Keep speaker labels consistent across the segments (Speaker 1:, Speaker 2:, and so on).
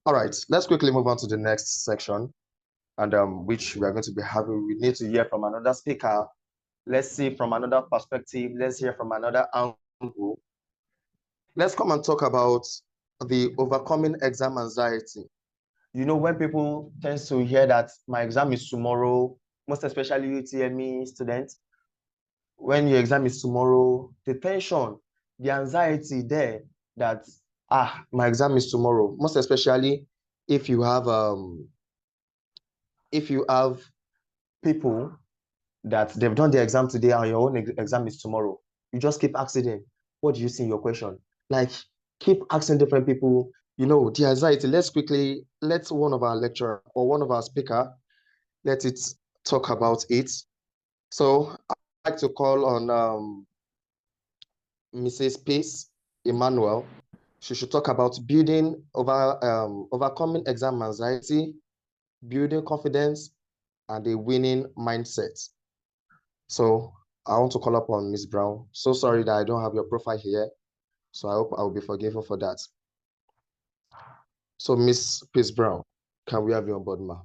Speaker 1: All right, let's quickly move on to the next section, and which we are going to be having. We need to hear from another speaker. Let's see from another perspective. Let's hear from another angle. Let's come and talk about the overcoming exam anxiety. You know, when people tend to hear that my exam is tomorrow, most especially UTME students, when your exam is tomorrow, the tension, the anxiety there that my exam is tomorrow, most especially if you have people that they've done the exam today and your own exam is tomorrow. You just keep asking them, what do you see in your question? Like, keep asking different people, the anxiety. Let one of our lecturer or one of our speaker, let it talk about it. So I'd like to call on Mrs. Peace Emmanuel. She should talk about overcoming exam anxiety, building confidence, and a winning mindset. So I want to call upon Miss Brown. So sorry that I don't have your profile here. So I hope I will be forgiven for that. So Miss Peace Brown, can we have you on board, ma?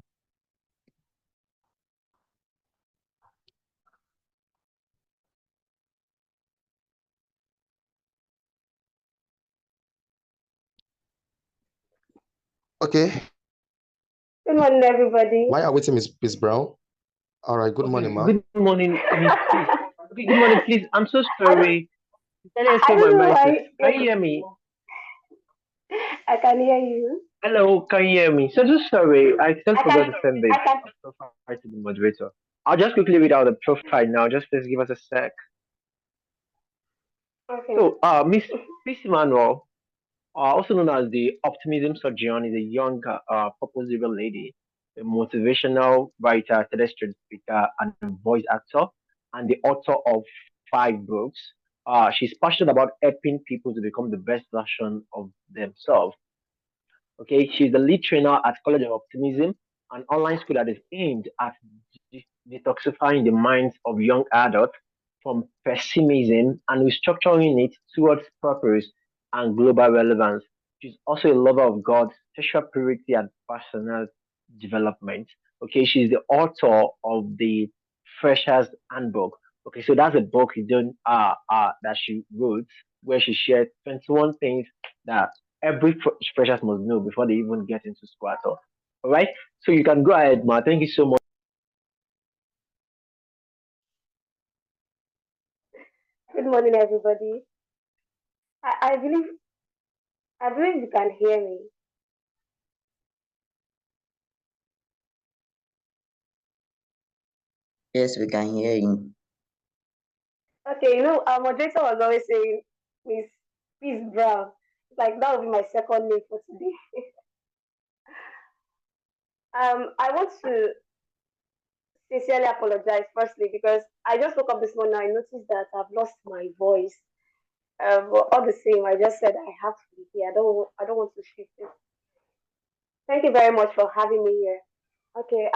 Speaker 1: Okay.
Speaker 2: Good morning, everybody.
Speaker 1: Why are we waiting, Miss Peace Brown? All right. Good morning, ma.
Speaker 3: Good morning, Miss Peace. Okay, good morning, please. I'm so
Speaker 2: I don't,
Speaker 3: sorry. Can I
Speaker 2: I
Speaker 3: say my
Speaker 2: don't know
Speaker 3: mindset?
Speaker 2: why.
Speaker 3: Can you hear me?
Speaker 2: I can hear you.
Speaker 3: Hello, can you hear me? So sorry. I still
Speaker 2: I
Speaker 3: forgot
Speaker 2: can.
Speaker 3: to send the
Speaker 2: I can.
Speaker 3: profile to the moderator. I'll just quickly read out the profile now. Just please give us a sec.
Speaker 2: Okay.
Speaker 3: So, Miss Peace Emmanuel, also known as the Optimism Surgeon, is a young, purpose-driven lady, a motivational writer, pedestrian speaker, and a voice actor, and the author of 5 books. She's passionate about helping people to become the best version of themselves. Okay, she's the lead trainer at College of Optimism, an online school that is aimed at detoxifying the minds of young adults from pessimism and restructuring it towards purpose and global relevance. She's also a lover of God, sexual purity, and personal development. Okay, she's the author of the Freshers Handbook. Okay, so that's a book that she wrote where she shared 21 things that every freshers must know before they even get into school at all. All right, so you can go ahead, Ma. Thank you so much.
Speaker 2: Good morning, everybody. I, I believe. I believe you can hear me.
Speaker 4: Yes, we can hear you.
Speaker 2: Okay. Our moderator was always saying Miss Peace Brown. Like that would be my second name for today. I want to sincerely apologize firstly because I just woke up this morning. I noticed that I've lost my voice. But all the same, I just said I have to be here. I don't want to shift it. Thank you very much for having me here. Okay,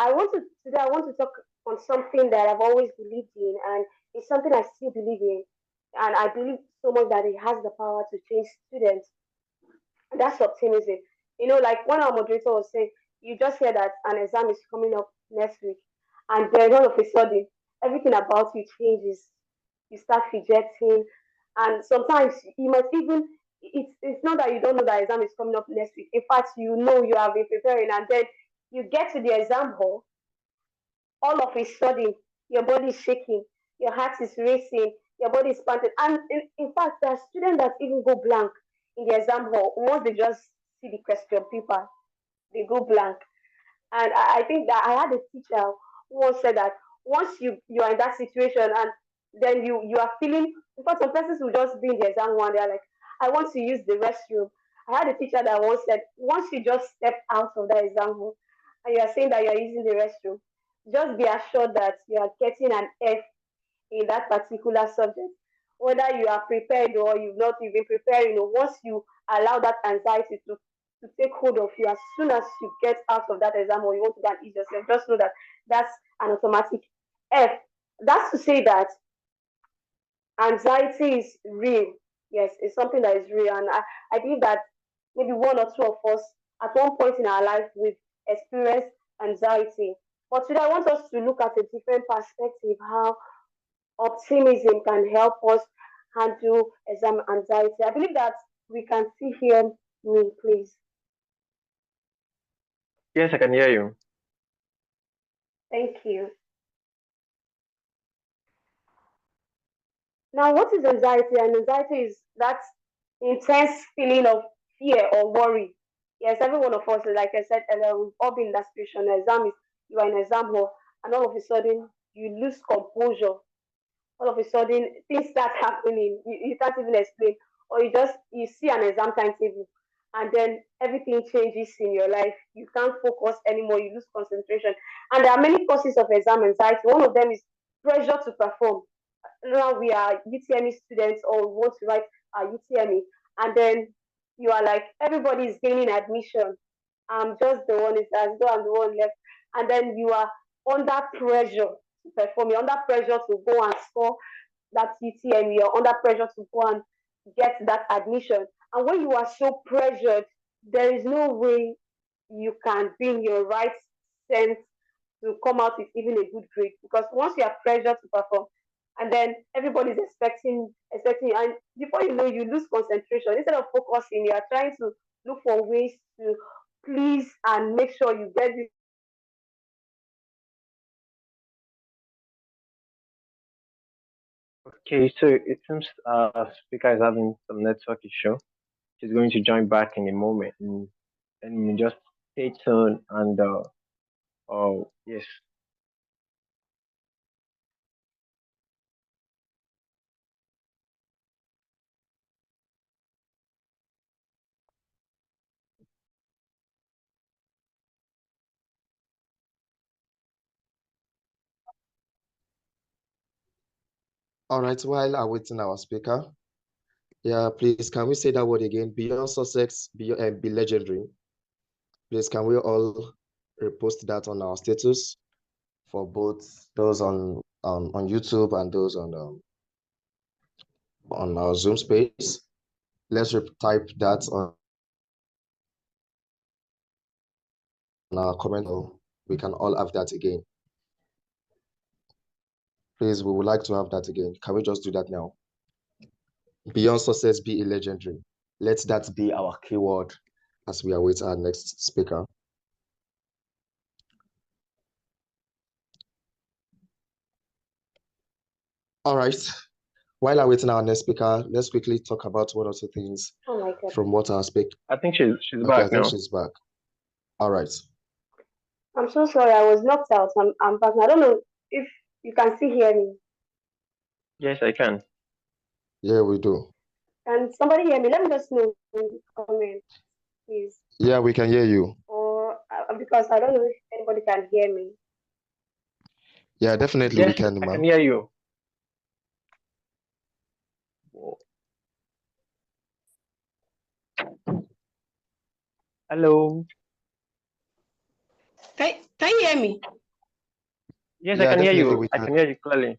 Speaker 2: today I want to talk on something that I've always believed in, and it's something I still believe in, and I believe so much that it has the power to change students. And that's optimism. Like when our moderator was saying, you just hear that an exam is coming up next week, and then all of a sudden, everything about you changes. You start fidgeting, and sometimes you might even it's not that you don't know that exam is coming up next week. In fact, you know you have been preparing, and then you get to the exam hall, all of a sudden your body is shaking, your heart is racing, your body is panting. And in fact, there are students that even go blank in the exam hall. Once they just see the question paper, they go blank. And I think that I had a teacher who once said that once you are in that situation and then you are feeling, in fact, some persons will just be in the exam hall and they're like, I want to use the restroom. I had a teacher that once said, once you just step out of that exam hall and you are saying that you are using the restroom, just be assured that you are getting an F in that particular subject. Whether you are prepared or you've not even prepared, once you allow that anxiety to take hold of you, as soon as you get out of that exam or you want to go and eat yourself, just know that that's an automatic F. That's to say that anxiety is real. Yes, it's something that is real. And I believe that maybe one or two of us at one point in our life we've experienced anxiety. But today I want us to look at a different perspective, how optimism can help us handle exam anxiety. I believe that we can see here me, please.
Speaker 3: Yes, I can hear you.
Speaker 2: Thank you. Now, what is anxiety? And anxiety is that intense feeling of fear or worry. Yes, every one of us, like I said earlier, we've all been in that situation. Exam is you are in exam hall, and all of a sudden you lose composure. All of a sudden things start happening. You can't even explain, or you see an exam timetable, and then everything changes in your life. You can't focus anymore. You lose concentration, and there are many causes of exam anxiety. One of them is pressure to perform. Now we are UTME students or we want to write our UTME, and then you are like everybody is gaining admission. I'm just the one is as though I'm the one left, and then you are under pressure to perform. You're under pressure to go and score that UTME. You're under pressure to go and get that admission. And when you are so pressured, there is no way you can be in your right sense to come out with even a good grade, because once you are pressured to perform and then everybody's expecting you, and before you know, you lose concentration. Instead of focusing, you are trying to look for ways to please and make sure you get this.
Speaker 3: Okay, so it seems speaker is having some network issue. She's going to join back in a moment, and we just stay tuned and oh yes.
Speaker 1: All right, while awaiting our speaker, yeah, please, can we say that word again? Beyond success, be legendary. Please, can we all repost that on our status for both those on YouTube and those on our Zoom space? Let's type that on our comment. We can all have that again. Please, we would like to have that again. Can we just do that now? Beyond success, be a legendary. Let that be our keyword as we await our next speaker. All right. While awaiting our next speaker, let's quickly talk about one or two things from what our speaker.
Speaker 3: I think she's
Speaker 1: Okay,
Speaker 3: back
Speaker 1: I think
Speaker 3: now.
Speaker 1: she's back. All right.
Speaker 2: I'm so sorry, I was knocked out. I'm back. I don't know if you can still hear me.
Speaker 3: Yes, I can.
Speaker 1: Yeah, we do.
Speaker 2: Can somebody hear me? Let me just know in the comment, please.
Speaker 1: Yeah, we can hear you.
Speaker 2: Or because I don't know if anybody can hear me.
Speaker 1: Yeah, definitely
Speaker 3: Yes,
Speaker 1: we can,
Speaker 3: I
Speaker 1: ma'am.
Speaker 3: can hear you. Hello.
Speaker 2: Can you hear me?
Speaker 3: Yes,
Speaker 1: Yeah,
Speaker 3: I can hear
Speaker 1: definitely
Speaker 3: you.
Speaker 1: we
Speaker 3: I
Speaker 1: can.
Speaker 3: can hear you clearly.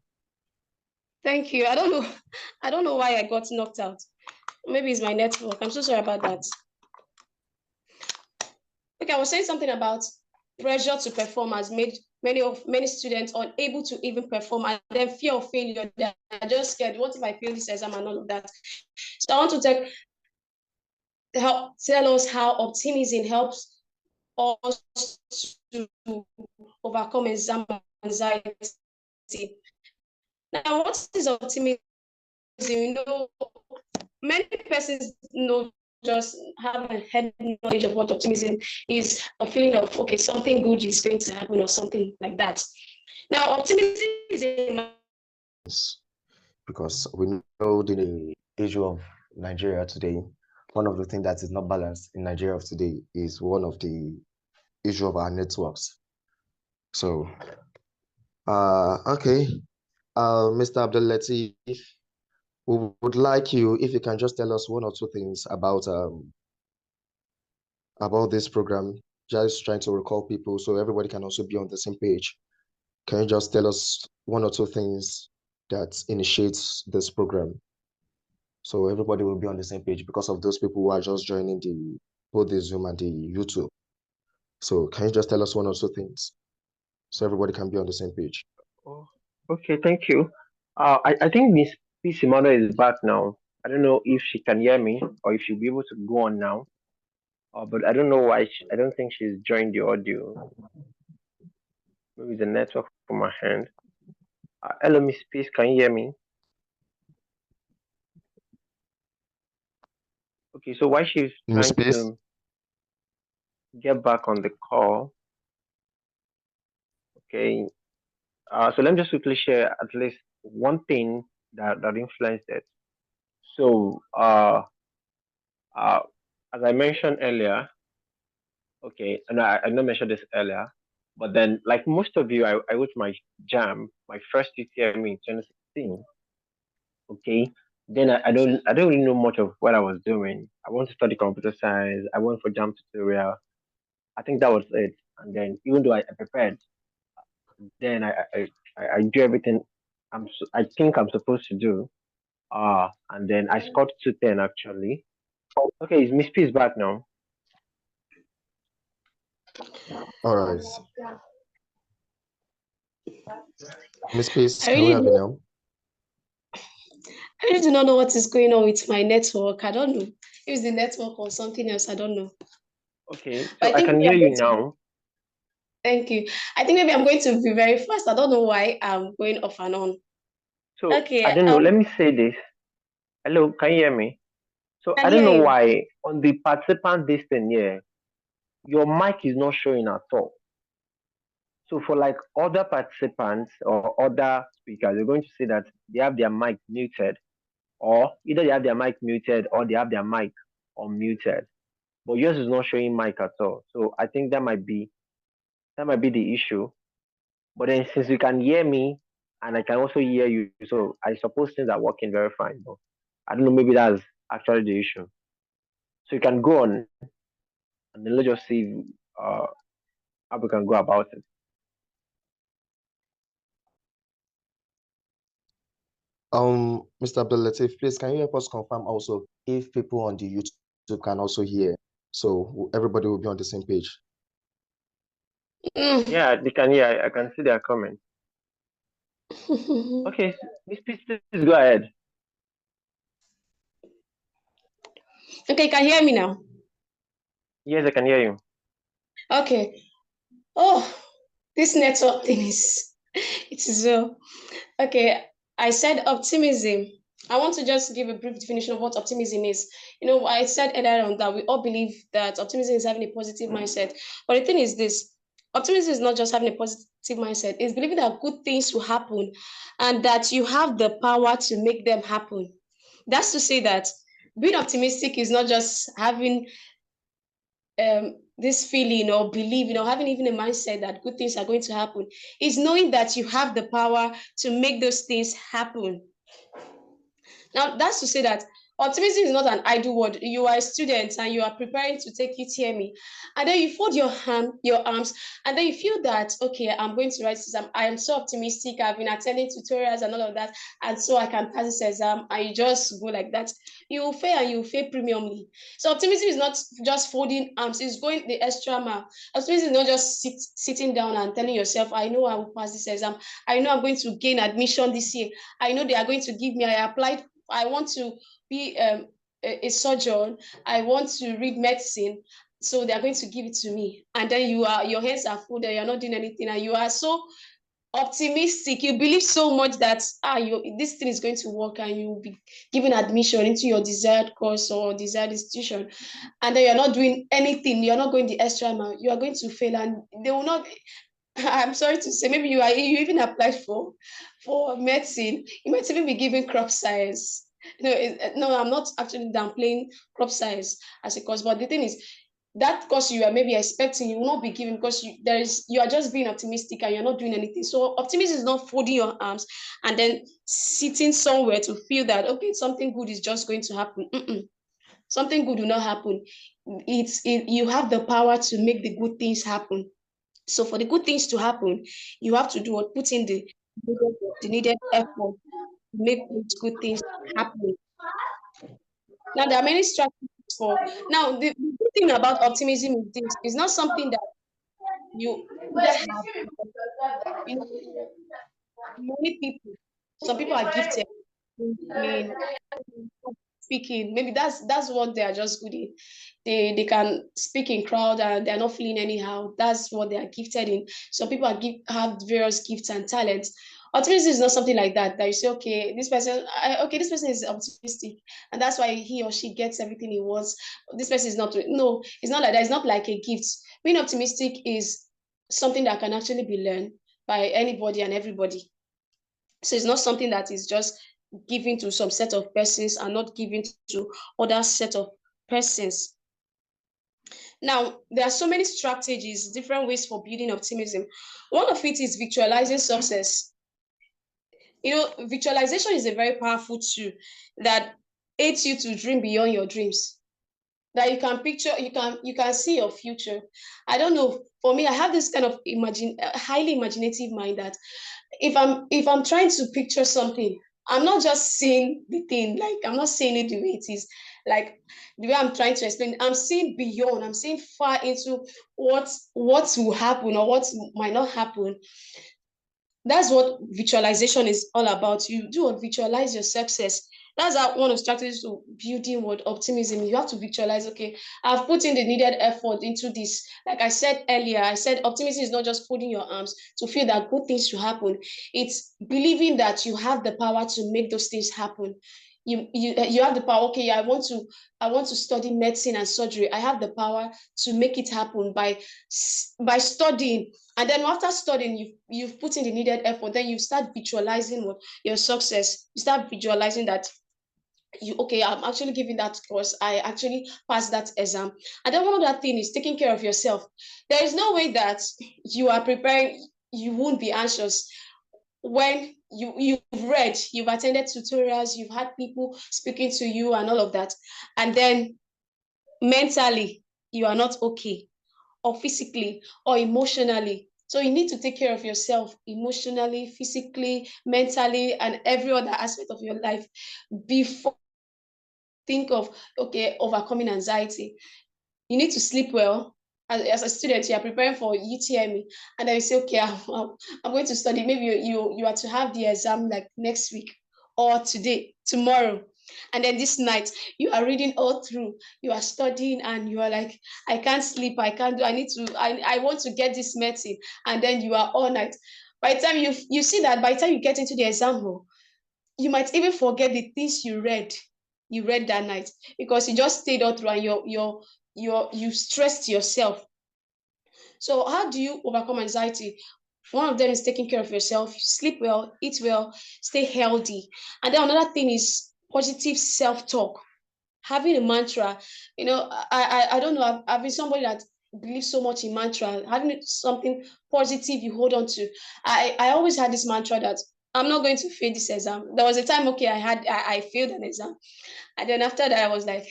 Speaker 2: Thank you. I don't know why I got knocked out. Maybe it's my network. I'm so sorry about that. Okay, I was saying something about pressure to perform has made many students unable to even perform, and then fear of failure. They're just scared. What if I fail this exam and all of that? So I want to tell us how optimism helps us to overcome exam anxiety. Now, what is optimism? You know, many persons know just have a head knowledge of what optimism is, a feeling of okay, something good is going to happen or something like that. Now, optimism is a
Speaker 1: because we know the issue of Nigeria today. One of the things that is not balanced in Nigeria of today is one of the issue of our networks. So, okay, Mr. Abdul Latif, we would like you if you can just tell us one or two things about this program. Just trying to recall people so everybody can also be on the same page. Can you just tell us one or two things that initiates this program? So everybody will be on the same page because of those people who are just joining both the Zoom and the YouTube. So can you just tell us one or two things so everybody can be on the same page?
Speaker 3: Oh, okay, thank you. I think Miss Peace Emmanuel is back now. I don't know if she can hear me or if she'll be able to go on now. But I don't know why. I don't think she's joined the audio. Maybe the network from my hand. Hello, Miss Peace. Can you hear me? Okay, so while she's
Speaker 1: Miss
Speaker 3: trying
Speaker 1: Peace?
Speaker 3: to get back on the call, okay. So let me just quickly share at least one thing that influenced it. So, uh, as I mentioned earlier, okay, and I know I mentioned this earlier, but then like most of you, I wrote my jam, my first UTME in 2016. Okay, then I don't really know much of what I was doing. I want to study computer science. I went for jam tutorial. I think that was it. And then even though I prepared, then I do everything I think I'm supposed to do. And then I scored 210 actually. Okay, is Miss P is back now?
Speaker 1: All right. Miss Peace,
Speaker 2: I
Speaker 1: can we
Speaker 2: really
Speaker 1: have you
Speaker 2: do,
Speaker 1: now?
Speaker 2: I really do not know what is going on with my network. I don't know if it's the network or something else. I don't know.
Speaker 3: Okay,
Speaker 2: But
Speaker 3: so
Speaker 2: I
Speaker 3: I
Speaker 2: think
Speaker 3: can
Speaker 2: maybe
Speaker 3: hear
Speaker 2: I'm
Speaker 3: you
Speaker 2: going to,
Speaker 3: now.
Speaker 2: thank you. I think maybe I'm going to be very fast. I don't know why I'm going off and on.
Speaker 3: So I
Speaker 2: Okay,
Speaker 3: don't know. Let me say this. Hello, can you hear me? So
Speaker 2: I
Speaker 3: I
Speaker 2: can
Speaker 3: don't
Speaker 2: hear
Speaker 3: know
Speaker 2: you.
Speaker 3: why on the participant this thing here, your mic is not showing at all. So for like other participants or other speakers, you're going to see that they have their mic muted, or either they have their mic muted or they have their mic unmuted. But yours is not showing mic at all. So I think that might be the issue. But then since you can hear me and I can also hear you, so I suppose things are working very fine. But I don't know, maybe that's actually the issue. So you can go on and then let's just see uh, how we can go about it.
Speaker 1: Mr. Abdulatif, please can you help us confirm also if people on the YouTube can also hear? So everybody will be on the same page.
Speaker 3: Yeah, they can hear. I can see their comments. Okay, Miss Peace, please go ahead.
Speaker 2: Okay, can you hear me now?
Speaker 3: Yes, I can hear you.
Speaker 2: Okay. Oh, this network thing is it is well. Okay, I said optimism. I want to just give a brief definition of what optimism is. I said earlier on that we all believe that optimism is having a positive mindset. But the thing is this, optimism is not just having a positive mindset, it's believing that good things will happen and that you have the power to make them happen. That's to say that being optimistic is not just having this feeling or believing or having even a mindset that good things are going to happen. Is knowing that you have the power to make those things happen. Now, that's to say that optimism is not an idle word. You are a student and you are preparing to take UTME, and then you fold your arms, and then you feel that okay, I'm going to write this exam. I am so optimistic. I've been attending tutorials and all of that, and so I can pass this exam. And you just go like that. You will fail and you will fail premiumly. So optimism is not just folding arms; it's going the extra mile. Optimism is not just sitting down and telling yourself, "I know I will pass this exam. I know I'm going to gain admission this year. I know they are going to give me. I applied. I want to be a surgeon. I want to read medicine. So they are going to give it to me. And then your hands are full and you're not doing anything. And you are so optimistic. You believe so much that this thing is going to work and you will be given admission into your desired course or desired institution. And then you're not doing anything. You're not going the extra mile. You are going to fail and they will not. I'm sorry to say, maybe you even applied for medicine. You might even be given crop science. No, I'm not actually downplaying crop science as a course, but the thing is, that course you are maybe expecting, you will not be given because you are just being optimistic and you're not doing anything. So optimism is not folding your arms and then sitting somewhere to feel that okay, something good is just going to happen. Something good will not happen. You have the power to make the good things happen. So for the good things to happen, you have to do what put in the needed effort to make those good things happen. Now there are many strategies
Speaker 4: for. Now, the good thing about optimism is this: it's not something that you either have, you know, many people. Some people are gifted in speaking. Maybe that's what they are just good in. They can speak in crowd and they're not feeling anyhow. That's what they are gifted in. Some people have various gifts and talents. Optimism is not something like that. That you say, okay, this person is optimistic, and that's why he or she gets everything he wants. This person is not. No, it's not like that. It's not like a gift. Being optimistic is something that can actually be learned by anybody and everybody. So it's not something that is just given to some set of persons and not given to other set of persons. Now, there are so many strategies, different ways for building optimism. One of it is visualizing success. Visualization is a very powerful tool that aids you to dream beyond your dreams. That you can picture, you can see your future. I don't know. For me, I have this kind of highly imaginative mind that if I'm trying to picture something, I'm not just seeing the thing, like I'm not seeing it the way it is, like the way I'm trying to explain. I'm seeing beyond. I'm seeing far into what will happen or what might not happen. That's what visualization is all about. You do visualize your success. That's one of the strategies to building what optimism. You have to visualize, okay, I've put in the needed effort into this. Like I said earlier, I said optimism is not just folding your arms to feel that good things should happen. It's believing that you have the power to make those things happen. You have the power. Okay, I want to study medicine and surgery. I have the power to make it happen by studying. And then after studying, you've put in the needed effort. Then you start visualizing what your success. You start visualizing that I'm actually giving that course. I actually passed that exam. And then one other thing is taking care of yourself. There is no way that you are preparing. You won't be anxious when you've read, you've attended tutorials, you've had people speaking to you and all of that, and then mentally you are not okay, or physically or emotionally. So you need to take care of yourself emotionally, physically, mentally, and every other aspect of your life before think of overcoming anxiety. You need to sleep well. As a student, you are preparing for UTME, and then you say, okay, I'm going to study. Maybe you are to have the exam like next week or tomorrow. And then this night, you are reading all through, you are studying, and you are like, I can't sleep, I can't do, I want to get this medicine. And then you are all night. By the time you see that, by the time you get into the exam hall, you might even forget the things you read that night, because you just stayed all through and you stressed yourself. So how do you overcome anxiety? One of them is taking care of yourself, sleep well, eat well, stay healthy. And then another thing is positive self-talk. Having a mantra, I don't know, I've been somebody that believes so much in mantra, having something positive you hold on to. I always had this mantra that I'm not going to fail this exam. There was a time, okay, I failed an exam. And then after that, I was like,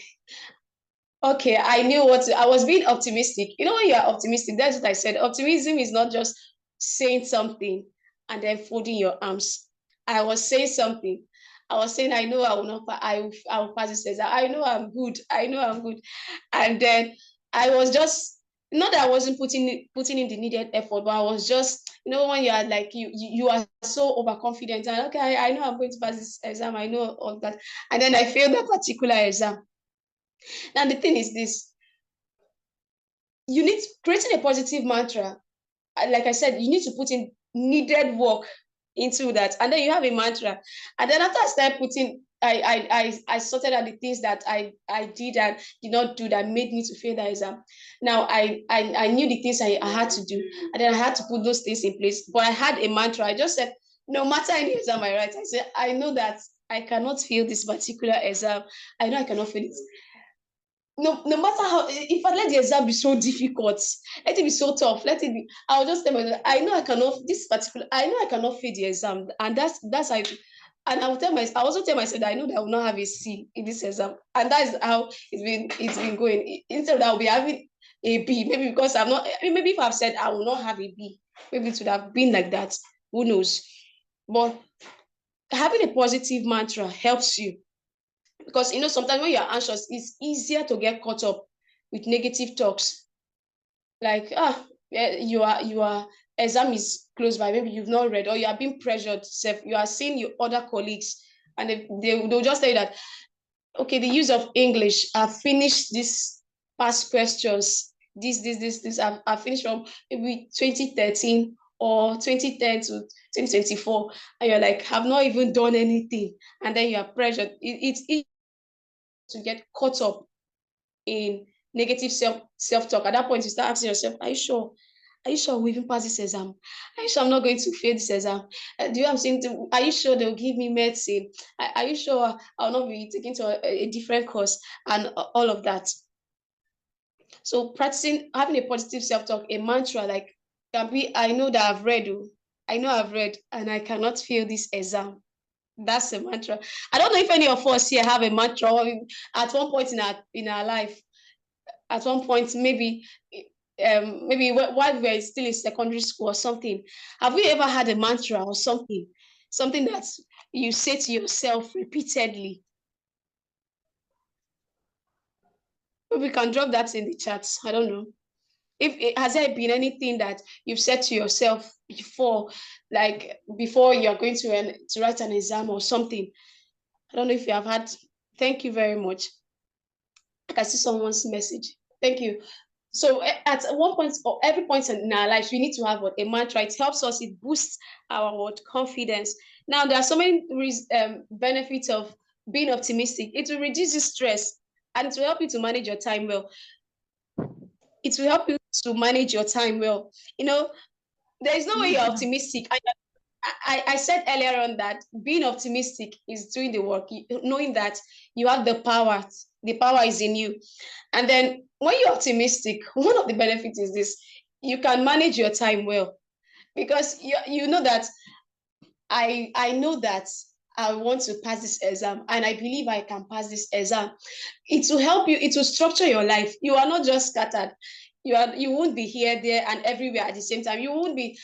Speaker 4: okay, I knew I was being optimistic. When you're optimistic, that's what I said. Optimism is not just saying something and then folding your arms. I was saying something. I was saying, I know I will not, I will pass this exam. I know I'm good. I know I'm good. And then I was just, not that I wasn't putting in the needed effort, but I was just, when you are like, you are so overconfident and okay, I know I'm going to pass this exam. I know all that. And then I failed that particular exam. Now, the thing is this, you need creating a positive mantra. Like I said, you need to put in needed work into that. And then you have a mantra. And then after I started putting, I sorted out the things that I did and did not do that made me to fail that exam. Now, I knew the things I had to do. And then I had to put those things in place. But I had a mantra. I just said, no matter any exam I write, I said, I know that I cannot fail this particular exam. I know I cannot fail it. No matter how, if I let the exam be so difficult, let it be so tough, I'll just tell myself, I know I cannot fail the exam. And that's how and I also tell myself that I know that I will not have a C in this exam. And that is how it's been going. Instead of that, I'll be having a B, maybe because maybe if I've said I will not have a B, maybe it would have been like that. Who knows? But having a positive mantra helps you. Because sometimes when you're anxious, it's easier to get caught up with negative talks. Like, you are exam is close by, maybe you've not read, or you are being pressured. You are seeing your other colleagues, and they'll just tell you that, okay, the use of English, I've finished this past questions, this, I've finished from maybe 2013 or 2010 to 2024, and you're like, have not even done anything, and then you are pressured. It's easy to get caught up in negative self-talk. At that point, you start asking yourself, are you sure? Are you sure we'll even pass this exam? Are you sure I'm not going to fail this exam? Do you have something? Are you sure they'll give me medicine? Are you sure I'll not be taken to a different course and all of that? So practicing, having a positive self-talk, a mantra, like, can be, I know that I've read, and I cannot fail this exam. That's a mantra. I don't know if any of us here have a mantra at one point in our life. At one point, maybe while we were still in secondary school or something. Have we ever had a mantra or something that you say to yourself repeatedly? Maybe we can drop that in the chats. I don't know. Has there been anything that you've said to yourself before, like before you're going to write an exam or something? I don't know if you have had. Thank you very much. I can see someone's message. Thank you. So at one point or every point in our lives, we need to have a mantra. It helps us. It boosts our confidence. Now, there are so many benefits of being optimistic. It will reduce the stress, and it will help you to manage your time well. It will help you to manage your time well. There is no way you're optimistic. I said earlier on that being optimistic is doing the work, knowing that you have the power. The power is in you. And then when you're optimistic, one of the benefits is this: you can manage your time well, because you know that I know that I want to pass this exam, and I believe I can pass this exam. It will help you. It will structure your life. You are not just scattered. You won't be here, there, and everywhere at the same time. You won't be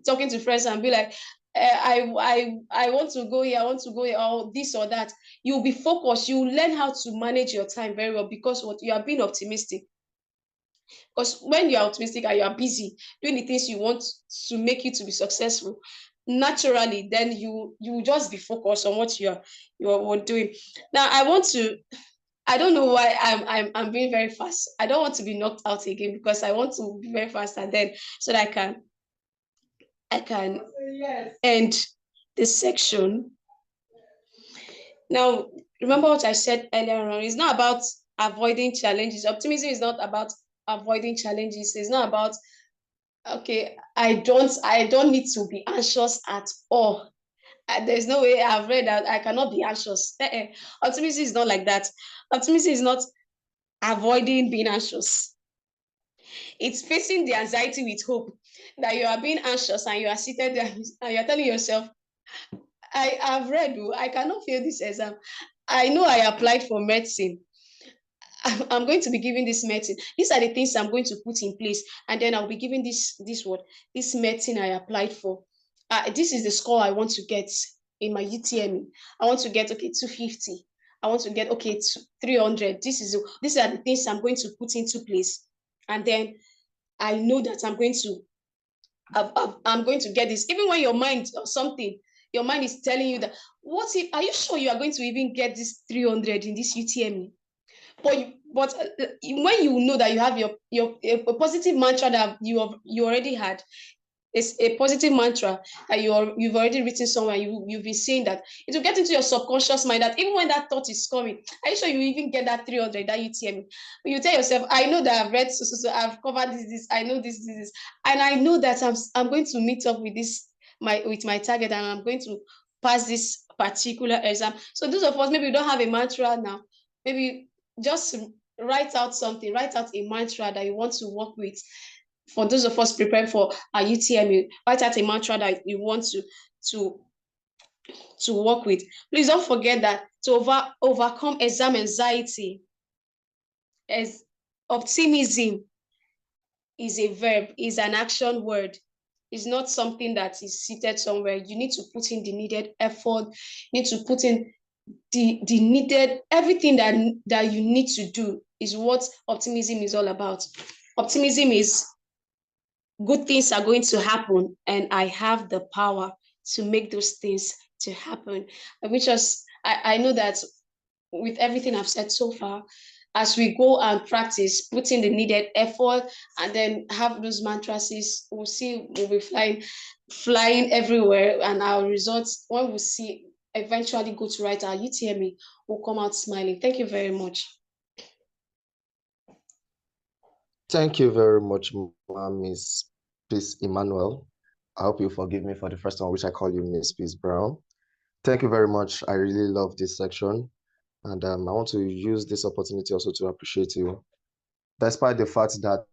Speaker 4: talking to friends and be like, I want to go here, I want to go here, or this or that. You'll be focused. You learn how to manage your time very well, because what you are being optimistic. Because when you are optimistic and you are busy doing the things you want to make you to be successful, naturally, then you just be focused on what you're doing. Now, I don't know why I'm being very fast. I don't want to be knocked out again, because I want to be very fast, and then so that I can end this section. Now, remember what I said earlier on. It's not about avoiding challenges. Optimism is not about avoiding challenges. It's not about, okay, I don't need to be anxious at all. There's no way. I've read that I cannot be anxious. Optimism is not like that. Optimism is not avoiding being anxious. It's facing the anxiety with hope. That you are being anxious and you are seated there and you're telling yourself, I have read, I cannot fail this exam. I know I applied for medicine. I'm going to be given this medicine. These are the things I'm going to put in place, and then I'll be given this medicine I applied for. This is the score I want to get in my UTME. I want to get 250. I want to get 300. These are the things I'm going to put into place, and then I know that I'm going to get this. Even when your mind or something, your mind is telling you that, are you sure you are going to even get this 300 in this UTME? But when you know that you have a positive mantra that you already had, it's a positive mantra that you've already written somewhere. You've been saying that, it will get into your subconscious mind that even when that thought is coming, are you sure you even get that 300, that UTME? But you tell yourself, I know that I've read so I've covered this, I know this, and I know that I'm going to meet up with my target, and I'm going to pass this particular exam. So those of us, maybe we don't have a mantra now, maybe just write out a mantra that you want to work with. For those of us preparing for our UTME, write out a mantra that you want to work with. Please don't forget that to overcome exam anxiety, as optimism is a verb, is an action word. It's not something that is seated somewhere. You need to put in the needed effort. You need to put in the needed, everything that you need to do is what optimism is all about. Optimism is good things are going to happen, and I have the power to make those things to happen. Which was, I know that with everything I've said so far, as we go and practice, put in the needed effort, and then have those mantras, we'll see, we'll be flying everywhere, and our results, when we see eventually go to write our UTME, will come out smiling. Thank you very much.
Speaker 1: Thank you very much, Miss Peace Emmanuel. I hope you forgive me for the first one, which I call you Miss Peace Brown. Thank you very much. I really love this section. And I want to use this opportunity also to appreciate you. Despite the fact that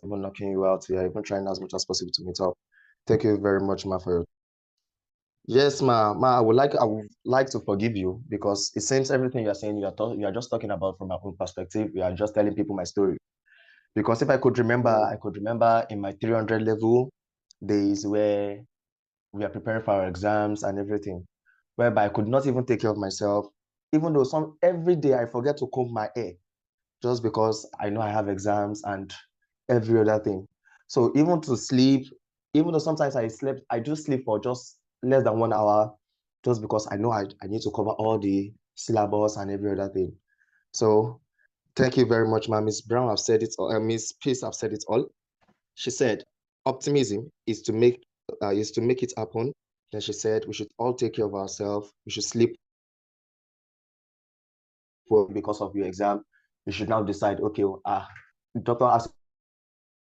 Speaker 1: even knocking you out, you're even trying as much as possible to meet up. Thank you very much, Ma, for your. Yes, Ma, I would like to forgive you, because it seems everything you're saying, you are just talking about from my own perspective. You are just telling people my story. Because if I could remember in my 300 level days where we are preparing for our exams and everything, whereby I could not even take care of myself, even though every day I forget to comb my hair just because I know I have exams and every other thing. So even to sleep, even though sometimes I do sleep for just less than 1 hour, just because I know I need to cover all the syllabus and every other thing. So thank you very much, ma'am. Miss Brown, I've said it all. Miss Peace, I've said it all. She said, optimism is to make it happen. Then she said, we should all take care of ourselves. We should sleep well because of your exam. You should now decide, okay, the doctor asked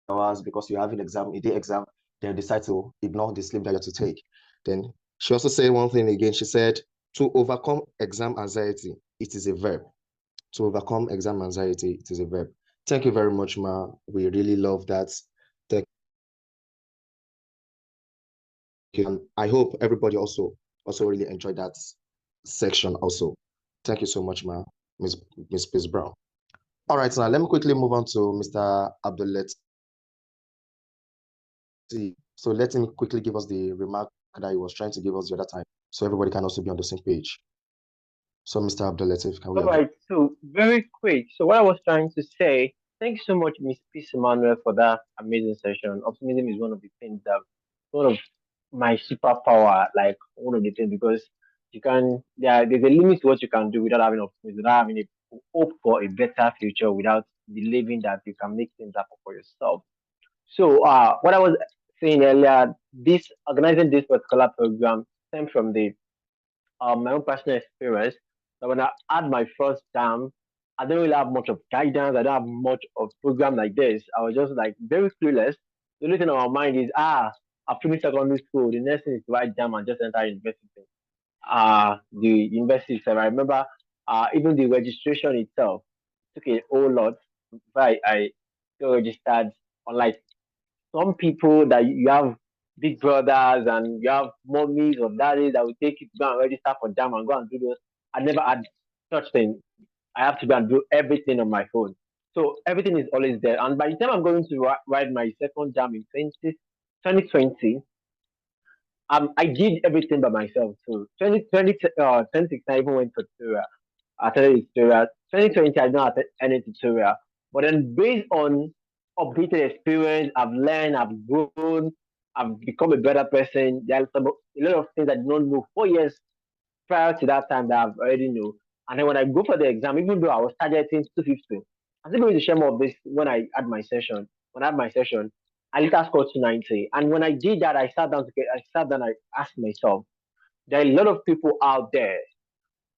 Speaker 1: hours because you're having a day exam, then decide to ignore the sleep that you have to take. Then she also said one thing again. She said, to overcome exam anxiety, it is a verb. To overcome exam anxiety, it is a verb. Thank you very much, Ma. We really love that. Thank you. And I hope everybody also really enjoyed that section also. Thank you so much, Ma, Miss Peace Brown. All right, so now let me quickly move on to Mr. Abdullet. So let him quickly give us the remark that he was trying to give us the other time, so everybody can also be on the same page. So, Mr. Abdulatif, can we
Speaker 3: All right, so very quick. So what I was trying to say, thank you so much, Miss Peace Emmanuel, for that amazing session. Optimism is one of the things that one of my superpower, like one of the things, because there's a limit to what you can do without having optimism, without having a hope for a better future, without believing that you can make things happen for yourself. So what I was saying earlier, this organizing this particular program stemmed from the my own personal experience. That when I had my first jam, I didn't really have much of guidance. I don't have much of program like this. I was just like very clueless. The only thing on my mind is I finished secondary school. The next thing is to write jam and just enter university. The university itself. I remember even the registration itself took a whole lot. I got registered. Unlike some people that you have big brothers and you have mummies or daddies that will take you to go and register for jam and go and do those. I never had such thing. I have to go and do everything on my phone. So everything is always there. And by the time I'm going to write my second jam in 2020, I did everything by myself. So 2016, I even went for tutorial. I attended tutorial. 2020, I don't attend any tutorial. But then based on updated experience, I've learned, I've grown, I've become a better person. There's a lot of things I did not know 4 years prior to that time that I've already know. And then when I go for the exam, even though I was targeting 250, I'm still going to share more of this when I had my session. When I had my session, I later scored 290. And when I did that, I sat down, I asked myself, there are a lot of people out there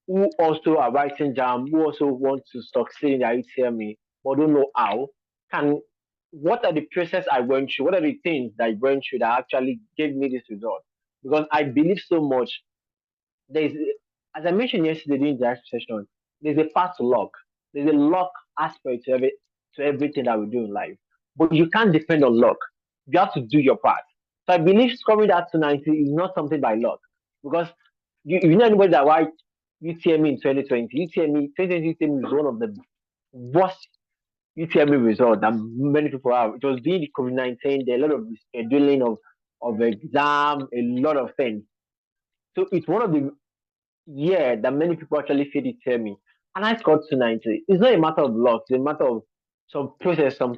Speaker 3: who also are writing jam, who also want to succeed in their UTME, but don't know how. Can What are the process I went through? What are the things that I went through that actually gave me this result? Because I believe so much. There's, as I mentioned yesterday during the session, there's a path to luck. There's a luck aspect to everything that we do in life. But you can't depend on luck. You have to do your part. So I believe scoring that 290 is not something by luck. Because you know anybody that write UTME in 2020, UTME 2020 UTME is one of the worst UTME results that many people have. It was during the COVID-19, there are a lot of scheduling of exam, a lot of things. So it's one of the year that many people actually failed UTME, and I scored 290. It's not a matter of luck. It's a matter of some process, some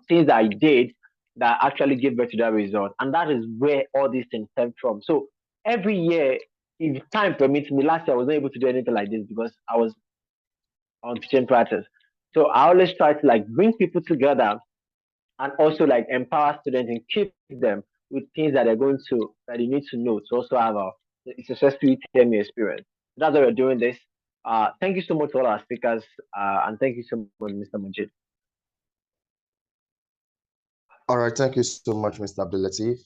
Speaker 3: things that I did that actually gave birth to that result, and that is where all these things stem from. So every year, if time permits me, last year I was not able to do anything like this because I was on teaching practice. So I always try to like bring people together and also like empower students and keep them with things that they're going to that they need to know to also have a successful UTME experience. That's why we're doing this. Thank you so much to all our speakers, and thank you so much, Mr. Majid.
Speaker 1: All right, thank you so much, Mr. Abdulatif.